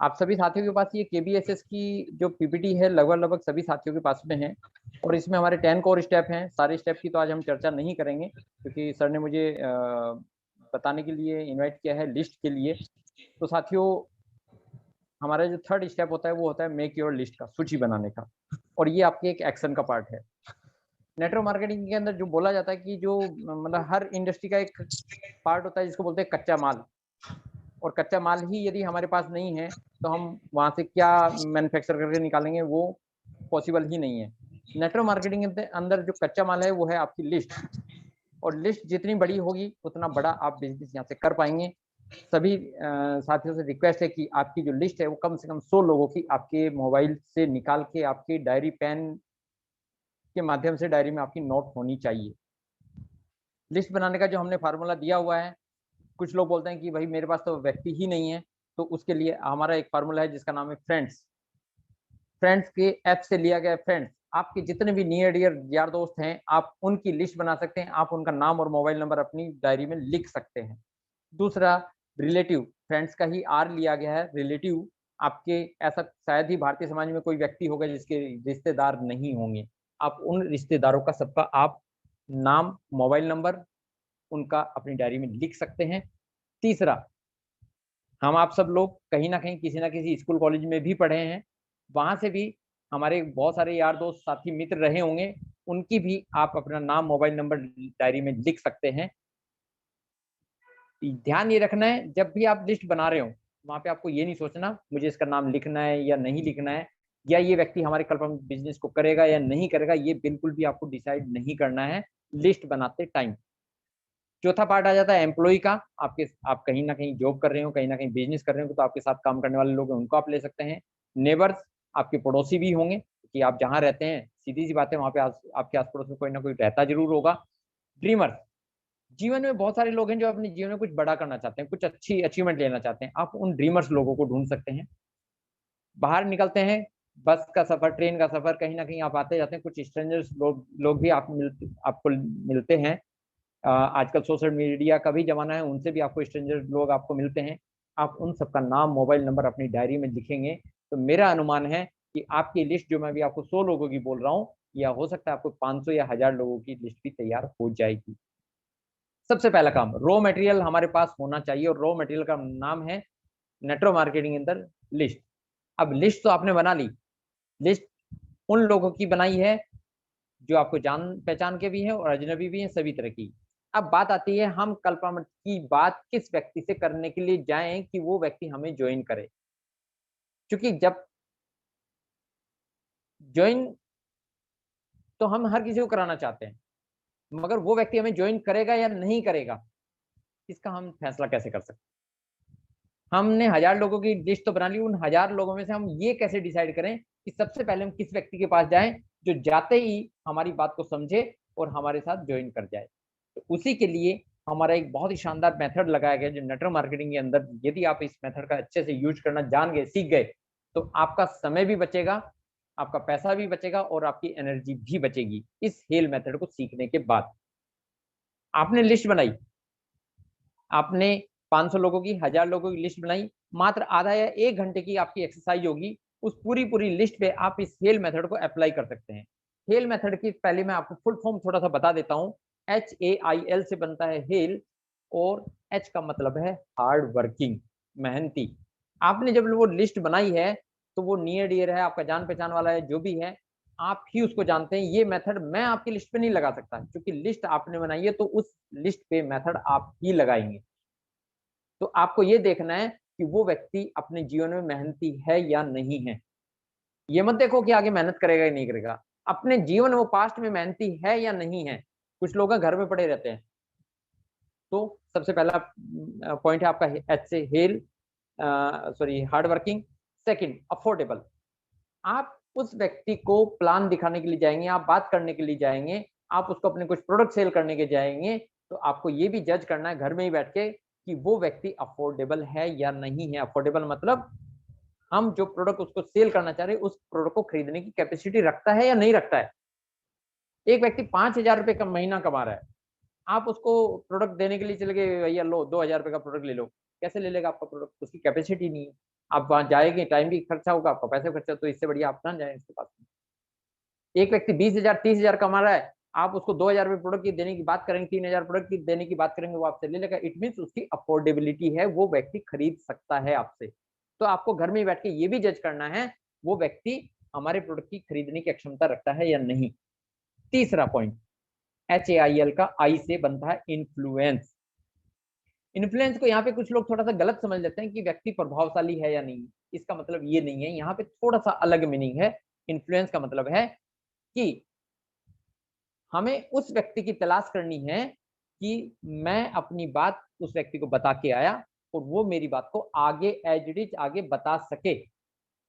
आप सभी साथियों के पास ये केबीएसएस की जो पीपीटी है लगभग लगभग सभी साथियों के पास में है, और इसमें हमारे 10 कोर स्टेप हैं। सारे स्टेप की तो आज हम चर्चा नहीं करेंगे क्योंकि सर ने मुझे बताने के लिए इनवाइट किया है लिस्ट के लिए। तो साथियों, हमारा जो थर्ड स्टेप होता है वो होता है मेक योर लिस्ट का, सूची बनाने का, और ये आपके एक एक्शन का पार्ट है। नेटवर्क मार्केटिंग के अंदर जो बोला जाता है कि जो मतलब हर इंडस्ट्री का एक पार्ट होता है जिसको बोलते हैं कच्चा माल, और कच्चा माल ही यदि हमारे पास नहीं है तो हम वहां से क्या मैन्युफैक्चर करके निकालेंगे, वो पॉसिबल ही नहीं है। नेटवर्क मार्केटिंग के अंदर जो कच्चा माल है वो है आपकी लिस्ट, और लिस्ट जितनी बड़ी होगी उतना बड़ा आप बिजनेस यहाँ से कर पाएंगे। सभी साथियों से रिक्वेस्ट है कि आपकी जो लिस्ट है वो कम से कम 100 लोगों की आपके मोबाइल से निकाल के आपकी डायरी पेन के माध्यम से डायरी में आपकी नोट होनी चाहिए। लिस्ट बनाने का जो हमने फार्मूला दिया हुआ है, कुछ लोग बोलते हैं कि भाई मेरे पास तो व्यक्ति ही नहीं है, तो उसके लिए हमारा एक फार्मूला है जिसका नाम है फ्रेंड्स। फ्रेंड्स के ऐप से लिया गया फ्रेंड्स, आपके जितने भी नियर डियर यार दोस्त हैं आप उनकी लिस्ट बना सकते हैं, आप उनका नाम और मोबाइल नंबर अपनी डायरी में लिख सकते हैं। दूसरा, रिलेटिव, फ्रेंड्स का ही आर लिया गया है, रिलेटिव। आपके ऐसा शायद ही भारतीय समाज में कोई व्यक्ति होगा जिसके रिश्तेदार नहीं होंगे, आप उन रिश्तेदारों का सबका आप नाम मोबाइल नंबर उनका अपनी डायरी में लिख सकते हैं। तीसरा, हम आप सब लोग कहीं ना कहीं किसी ना किसी स्कूल कॉलेज में भी पढ़े हैं, वहां से भी हमारे बहुत सारे यार दोस्त साथी मित्र रहे होंगे, उनकी भी आप अपना नाम मोबाइल नंबर डायरी में लिख सकते हैं। ध्यान ये रखना है जब भी आप लिस्ट बना रहे हो वहां पे आपको ये नहीं सोचना मुझे इसका नाम लिखना है या नहीं लिखना है, या ये व्यक्ति हमारे कल्पना बिजनेस को करेगा या नहीं करेगा, ये बिल्कुल भी आपको डिसाइड नहीं करना है लिस्ट बनाते टाइम। चौथा पार्ट आ जाता है एम्प्लॉय का। आप कहीं ना कहीं जॉब कर रहे हो, कहीं ना कहीं बिजनेस कर रहे हो, तो आपके साथ काम करने वाले लोग हैं उनको आप ले सकते हैं। नेबर्स, आपके पड़ोसी भी होंगे कि आप जहाँ रहते हैं सीधी सी बात है वहां पे आपके आस पड़ोस में कोई ना कोई रहता जरूर होगा। ड्रीमर्स, जीवन में बहुत सारे लोग हैं जो अपने जीवन में कुछ बड़ा करना चाहते हैं, कुछ अच्छी अचीवमेंट लेना चाहते हैं, आप उन ड्रीमर्स लोगों को ढूंढ सकते हैं। बाहर निकलते हैं, बस का सफर, ट्रेन का सफर, कहीं ना कहीं आप आते जाते हैं, कुछ स्ट्रेंजर्स लोग भी आपको मिलते हैं। आजकल सोशल मीडिया का भी जमाना है, उनसे भी आपको स्ट्रेंजर लोग आपको मिलते हैं। आप उन सबका नाम मोबाइल नंबर अपनी डायरी में लिखेंगे तो मेरा अनुमान है कि आपकी लिस्ट जो मैं भी आपको 100 लोगों की बोल रहा हूँ, या हो सकता है आपको 500 या 1000 लोगों की लिस्ट भी तैयार हो जाएगी। सबसे पहला काम, रॉ मटेरियल हमारे पास होना चाहिए, और रॉ मटेरियल का नाम है नेटवर्क मार्केटिंग के अंदर लिस्ट। अब लिस्ट तो आपने बना ली, लिस्ट उन लोगों की बनाई है जो आपको जान पहचान के भी हैं और अजनबी भी हैं, सभी तरह की। अब बात आती है हम कल्पना की बात किस व्यक्ति से करने के लिए जाएं कि वो व्यक्ति हमें ज्वाइन करे, क्योंकि जब ज्वाइन तो हम हर किसी को कराना चाहते हैं, मगर वो व्यक्ति हमें ज्वाइन करेगा या नहीं करेगा इसका हम फैसला कैसे कर सकते हैं? हमने 1000 लोगों की लिस्ट तो बना ली, उन 1000 लोगों में से हम ये कैसे डिसाइड करें कि सबसे पहले हम किस व्यक्ति के पास जाएं जो जाते ही हमारी बात को समझे और हमारे साथ ज्वाइन कर जाए। तो उसी के लिए हमारा एक बहुत ही शानदार मेथड लगाया गया जो नेटवर्क मार्केटिंग के अंदर, यदि आप इस मेथड का अच्छे से यूज करना जान गए, सीख गए, तो आपका समय भी बचेगा, आपका पैसा भी बचेगा और आपकी एनर्जी भी बचेगी इस हेल मेथड को सीखने के बाद। आपने लिस्ट बनाई, आपने 500 लोगों की, 1000 लोगों की लिस्ट बनाई, मात्र आधा या 1 घंटे की आपकी एक्सरसाइज होगी। उस पूरी लिस्ट पे आप इस हेल मेथड को अप्लाई कर सकते हैं। हेल मेथड की पहले मैं आपको फुल फॉर्म थोड़ा सा बता देता हूं। HAIL से बनता है हेल, और H का मतलब है हार्ड वर्किंग, मेहनती। आपने जब वो लिस्ट बनाई है तो वो नियर डियर है, आपका जान पहचान वाला है, जो भी है आप ही उसको जानते हैं। ये मेथड मैं आपकी लिस्ट पे नहीं लगा सकता क्योंकि लिस्ट आपने बनाई है, तो उस लिस्ट पे मेथड आप ही लगाएंगे। तो आपको ये देखना है कि वो व्यक्ति अपने जीवन में मेहनती है या नहीं है। ये मत देखो कि आगे मेहनत करेगा या नहीं करेगा, अपने जीवन में वो पास्ट में मेहनती है या नहीं है। कुछ लोग घर में पड़े रहते हैं। तो सबसे पहला पॉइंट है आपका एच से hello, sorry hard working. Second, affordable. आप उस व्यक्ति को प्लान दिखाने के लिए जाएंगे, आप बात करने के लिए जाएंगे, आप उसको अपने कुछ प्रोडक्ट सेल करने के जाएंगे, तो आपको ये भी जज करना है घर में ही बैठ के कि वो व्यक्ति अफोर्डेबल है या नहीं है। अफोर्डेबल मतलब हम जो प्रोडक्ट उसको सेल करना चाह रहे हैं उस प्रोडक्ट को खरीदने की कैपेसिटी रखता है या नहीं रखता है। एक व्यक्ति 5000 रुपए का महीना कमा रहा है, आप उसको प्रोडक्ट देने के लिए चले गए, भैया लो 2000 रुपए का प्रोडक्ट ले लो, कैसे ले लेगा आपका प्रोडक्ट? उसकी कैपेसिटी नहीं है। आप वहां जाएंगे, टाइम भी खर्चा होगा, आपका पैसा खर्चा, तो इससे बढ़िया आप ना जाए इसके पास। एक व्यक्ति 20,000 30,000 कमा रहा है, आप उसको 2,000 रुपये प्रोडक्ट की देने की बात करेंगे, 3,000 प्रोडक्ट की देने की बात करेंगे, वो आपसे ले लेगा। इट मीन उसकी अफोर्डेबिलिटी है, वो व्यक्ति खरीद सकता है आपसे। तो आपको घर में बैठ के ये भी जज करना है वो व्यक्ति हमारे प्रोडक्ट की खरीदने की क्षमता रखता है या नहीं। तीसरा पॉइंट, HAIL का आई से बनता है इन्फ्लुएंस। इन्फ्लुएंस को यहाँ पे कुछ लोग थोड़ा सा गलत समझ लेते हैं कि व्यक्ति प्रभावशाली है या नहीं। इसका मतलब ये नहीं है, यहाँ पे थोड़ा सा अलग मीनिंग है। इन्फ्लुएंस का मतलब है कि हमें उस व्यक्ति की तलाश करनी है कि मैं अपनी बात उस व्यक्ति को बता के आया और वो मेरी बात को आगे एज इट इज आगे बता सके।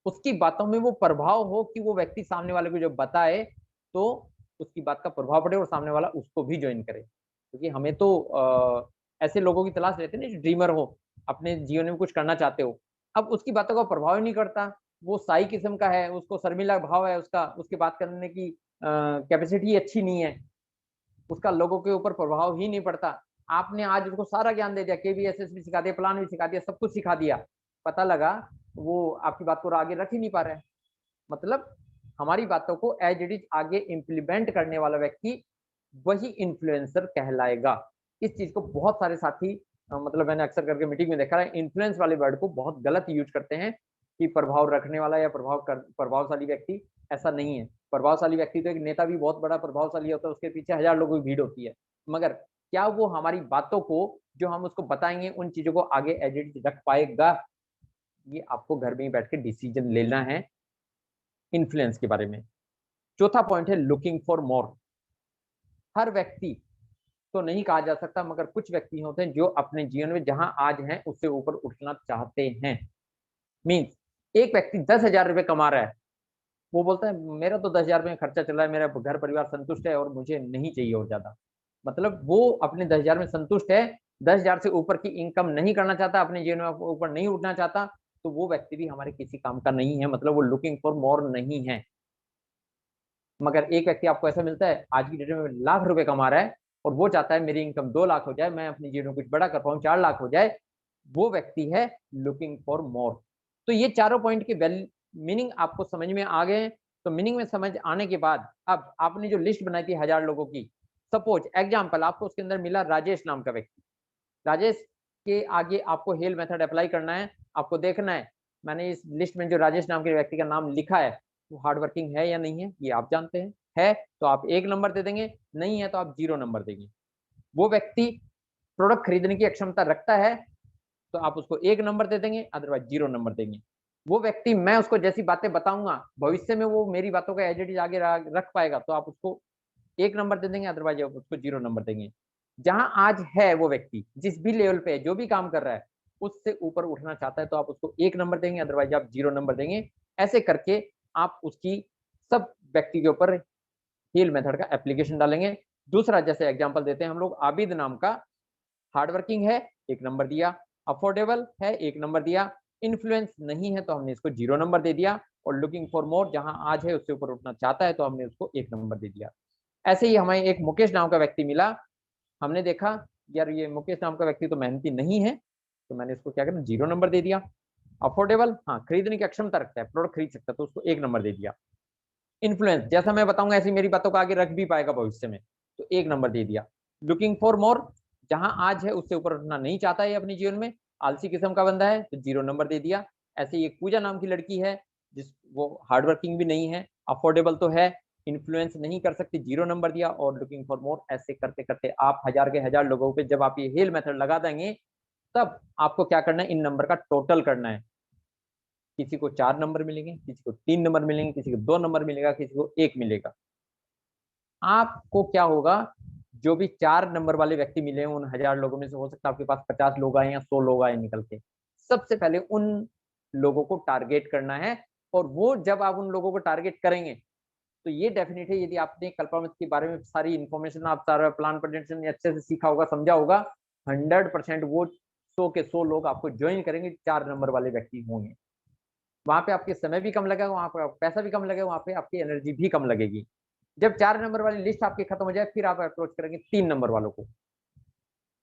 उसकी बातों में वो प्रभाव हो कि वो व्यक्ति सामने वाले को जब बताए तो उसकी बात का प्रभाव पड़े और सामने वाला उसको भी ज्वाइन करे। क्योंकि हमें तो ऐसे लोगों की तलाश रहती है ना जो ड्रीमर हो, अपने जीवन में कुछ करना चाहते हो। अब उसकी बातों का प्रभाव ही नहीं करता, वो साई किस्म का है, उसको शर्मिला भाव है, उसका उसकी बात करने की कैपेसिटी अच्छी नहीं है, उसका लोगों के ऊपर प्रभाव ही नहीं पड़ता। आपने आज उसको सारा ज्ञान दे दिया, KVSS भी सिखा दिया, प्लान भी सिखा दिया, सब कुछ सिखा दिया, पता लगा वो आपकी बात को आगे रख ही नहीं पा रहा है। मतलब हमारी बातों को एज इट इज आगे इम्प्लीमेंट करने वाला व्यक्ति वही इन्फ्लुएंसर कहलाएगा। इस चीज को बहुत सारे साथी मतलब मैंने अक्सर करके मीटिंग में देखा है, इन्फ्लुएंस वाले वर्ड को बहुत गलत यूज करते हैं कि प्रभाव रखने वाला या प्रभावशाली व्यक्ति। ऐसा नहीं है। प्रभावशाली व्यक्ति तो एक नेता भी बहुत बड़ा प्रभावशाली होता है, उसके पीछे 1000 लोगों की भीड़ होती है, मगर क्या वो हमारी बातों को जो हम उसको बताएंगे उन चीजों को आगे एज इट इज रख पाएगा? ये आपको घर में ही बैठ के डिसीजन लेना है इन्फ्लुएंस के बारे में। चौथा पॉइंट है लुकिंग फॉर मोर। हर व्यक्ति तो नहीं कहा जा सकता, मगर कुछ व्यक्ति होते हैं जो अपने जीवन में जहां आज हैं उससे ऊपर उठना चाहते हैं। मीन्स एक व्यक्ति 10,000 रुपए कमा रहा है, वो बोलता है मेरा तो 10,000 रुपये खर्चा चल रहा है, मेरा घर परिवार संतुष्ट है और मुझे नहीं चाहिए और ज्यादा। मतलब वो अपने 10,000 में संतुष्ट है, 10,000 से ऊपर की इनकम नहीं करना चाहता, अपने जीवन में ऊपर नहीं उठना चाहता, तो वो व्यक्ति भी हमारे किसी काम का नहीं है। मतलब वो लुकिंग फॉर मोर नहीं है। मगर एक व्यक्ति आपको ऐसा मिलता है आज की डेट में लाख रुपए कमा रहा है और वो चाहता है मेरी इनकम 2 लाख हो जाए, मैं अपने जीवन में कुछ बड़ा कर पाऊँ, 4 लाख हो जाए, वो व्यक्ति है लुकिंग फॉर मोर। तो ये चारों पॉइंट के मीनिंग आपको समझ में आ गए। तो मीनिंग में समझ आने के बाद अब आपने जो लिस्ट बनाई थी 1000 लोगों की, सपोज एग्जाम्पल आपको उसके अंदर मिला राजेश नाम का व्यक्ति। राजेश के आगे आपको हेल मेथड अप्लाई करना है। आपको देखना है मैंने इस लिस्ट में जो राजेश नाम के व्यक्ति का नाम लिखा है वो हार्ड वर्किंग है या नहीं है, ये आप जानते हैं। है तो आप 1 नंबर दे देंगे, नहीं है तो आप 0 नंबर देंगे। वो व्यक्ति प्रोडक्ट खरीदने की क्षमता रखता है तो आप उसको 1 नंबर दे देंगे, अदरवाइज 0 नंबर देंगे। वो व्यक्ति मैं उसको जैसी बातें बताऊंगा भविष्य में वो मेरी बातों का एज इट इज आगे रख पाएगा तो आप उसको 1 नंबर दे देंगे, अदरवाइज आप उसको 0 नंबर देंगे। जहां आज है वो व्यक्ति जिस भी लेवल पे है, जो भी काम कर रहा है उससे ऊपर उठना चाहता है तो आप उसको 1 नंबर देंगे, अदरवाइज आप 0 नंबर देंगे। ऐसे करके आप उसकी सब व्यक्ति के ऊपर हील मेथड का एप्लीकेशन डालेंगे। दूसरा जैसे एग्जांपल देते हैं हम लोग, आबिद नाम का हार्ड वर्किंग है 1 नंबर दिया, अफोर्डेबल है 1 नंबर दिया, इन्फ्लुएंस नहीं है तो हमने इसको 0 नंबर दे दिया, और लुकिंग फॉर मोर जहां आज है उससे ऊपर उठना चाहता है तो हमने उसको 1 नंबर दे दिया। ऐसे ही हमें एक मुकेश नाम का व्यक्ति मिला, हमने देखा यार ये मुकेश नाम का व्यक्ति तो मेहनती नहीं है तो मैंने इसको क्या करा 0 नंबर दे दिया। अफोर्डेबल, हाँ खरीदने की क्षमता रखता है, प्रोडक्ट खरीद सकता है तो उसको 1 नंबर दे दिया। इन्फ्लुएंस जैसा मैं बताऊंगा ऐसी मेरी बातों को आगे रख भी पाएगा भविष्य में तो 1 नंबर दे दिया। लुकिंग फॉर मोर जहां आज है उससे ऊपर उठना नहीं चाहता है अपने जीवन में, आलसी किस्म का बंदा है तो 0 नंबर दे दिया। ऐसे ही एक पूजा नाम की लड़की है जिस वो हार्ड वर्किंग भी नहीं है, अफोर्डेबल तो है, इन्फ्लुएंस नहीं कर सकती, 0 नंबर दिया, और लुकिंग फॉर मोर। ऐसे करते करते आप 1000 के 1000 लोगों पे जब आप ये हेल मेथड लगा देंगे तब आपको क्या करना है, इन नंबर का टोटल करना है। किसी को 4 नंबर मिलेंगे, किसी को 3 नंबर मिलेंगे, किसी को 2 नंबर मिलेगा, किसी को 1 मिलेगा। आपको क्या होगा, जो भी 4 नंबर वाले व्यक्ति मिले उन 1000 लोगों में से हो सकता है आपके पास 50 लोग आए या 100 लोग आए निकल के। सबसे पहले उन लोगों को टारगेट करना है, और वो जब आप उन लोगों को टारगेट करेंगे तो ये डेफिनेट है, यदि आपने कल्पना के बारे में सारी इन्फॉर्मेशन आप सारा प्लान प्रेजेंटेशन अच्छे से सीखा होगा, समझा होगा, 100% वो 100 के 100 लोग आपको ज्वाइन करेंगे, 4 नंबर वाले व्यक्ति होंगे। वहां पे आपके समय भी कम लगेगा, वहां पे पैसा भी कम लगेगा, वहां पे आपकी एनर्जी भी कम लगेगी। जब 4 नंबर वाली लिस्ट आपकी खत्म हो जाए फिर आप अप्रोच करेंगे 3 नंबर वालों को,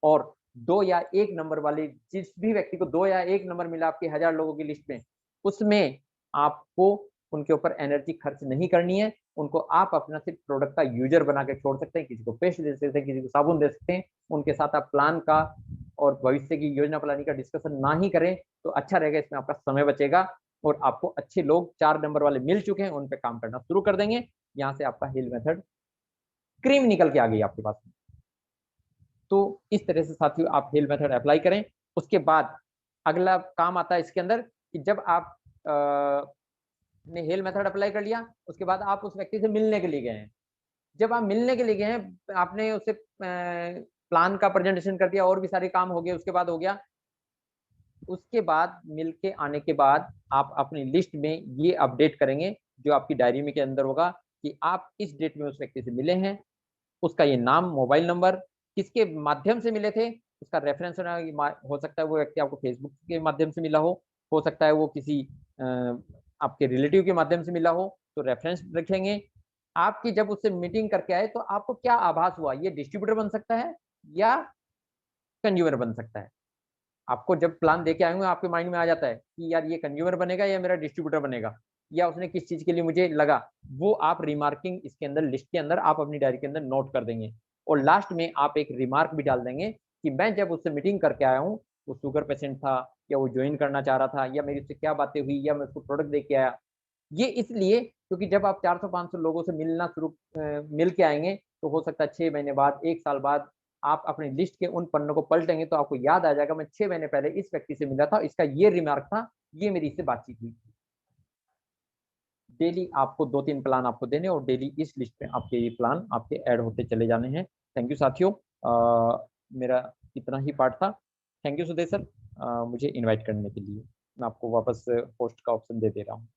और 2 या 1 नंबर वाले, जिस भी व्यक्ति को 2 या 1 नंबर मिला आपके 1000 लोगों की लिस्ट में, उसमें आपको उनके ऊपर एनर्जी खर्च नहीं करनी है। उनको आप अपना सिर्फ प्रोडक्ट का यूजर बना के छोड़ सकते हैं। किसी को पेस्ट दे सकते हैं, किसी को साबुन दे सकते हैं। उनके साथ आप प्लान का और भविष्य की योजना प्लानिंग का डिस्कशन ना ही करें तो अच्छा रहेगा। इसमें आपका समय बचेगा और आपको अच्छे लोग 4 नंबर वाले मिल चुके हैं, उन पे काम करना शुरू कर देंगे। यहाँ से आपका हिल मेथड क्रीम निकल के आ गई आपके पास। तो इस तरह से साथियों आप हिल मेथड अप्लाई करें। उसके बाद अगला काम आता है इसके अंदर कि जब आप ने हिल मेथड अप्लाई कर लिया, उसके बाद आप उस व्यक्ति से मिलने के लिए गए हैं। जब आप मिलने के लिए गए हैं, आपने उसे प्लान का प्रेजेंटेशन कर दिया और भी सारे काम हो गए, उसके बाद हो गया। उसके बाद मिल के आने के बाद आप अपनी लिस्ट में ये अपडेट करेंगे, जो आपकी डायरी में के अंदर होगा कि आप इस डेट में उस व्यक्ति से मिले हैं, उसका ये नाम, मोबाइल नंबर, किसके माध्यम से मिले थे, उसका रेफरेंस हो सकता है वो व्यक्ति आपको फेसबुक के माध्यम से मिला हो सकता है वो किसी आपके रिलेटिव के माध्यम से मिला हो, तो रेफरेंस रखेंगे। आपकी जब उससे मीटिंग करके आए तो आपको क्या आभास हुआ, ये डिस्ट्रीब्यूटर बन सकता है या कंज्यूमर बन सकता है। आपको जब प्लान दे के आए होंगे, आपके माइंड में आ जाता है कि यार ये कंज्यूमर बनेगा या मेरा डिस्ट्रीब्यूटर बनेगा, या उसने किस चीज के लिए मुझे लगा, वो आप रिमार्किंग इसके अंदर लिस्ट के अंदर आप अपनी डायरी के अंदर नोट कर देंगे। और लास्ट में आप एक रिमार्क भी डाल देंगे कि मैं जब उससे मीटिंग करके आया हूँ, वो शुगर पेशेंट था या वो ज्वाइन करना चाह रहा था, या मेरी उससे क्या बातें हुई, या मैं उसको प्रोडक्ट दे के आया। ये इसलिए क्योंकि जब आप 400-500 लोगों से मिल के आएंगे, तो हो सकता है 6 महीने बाद, 1 साल बाद आप अपनी लिस्ट के उन पन्नों को पलटेंगे तो आपको याद आ जाएगा, मैं 6 महीने पहले इस व्यक्ति से मिला था, इसका ये रिमार्क था, ये मेरी इससे बातचीत हुई थी। डेली आपको 2-3 प्लान आपको देने और डेली इस लिस्ट में आपके ये प्लान आपके ऐड होते चले जाने हैं। थैंक यू साथियों। मेरा इतना ही पार्ट था। थैंक यू सुदेश सर, मुझे इनवाइट करने के लिए। मैं आपको वापस होस्ट का ऑप्शन दे दे रहा हूँ।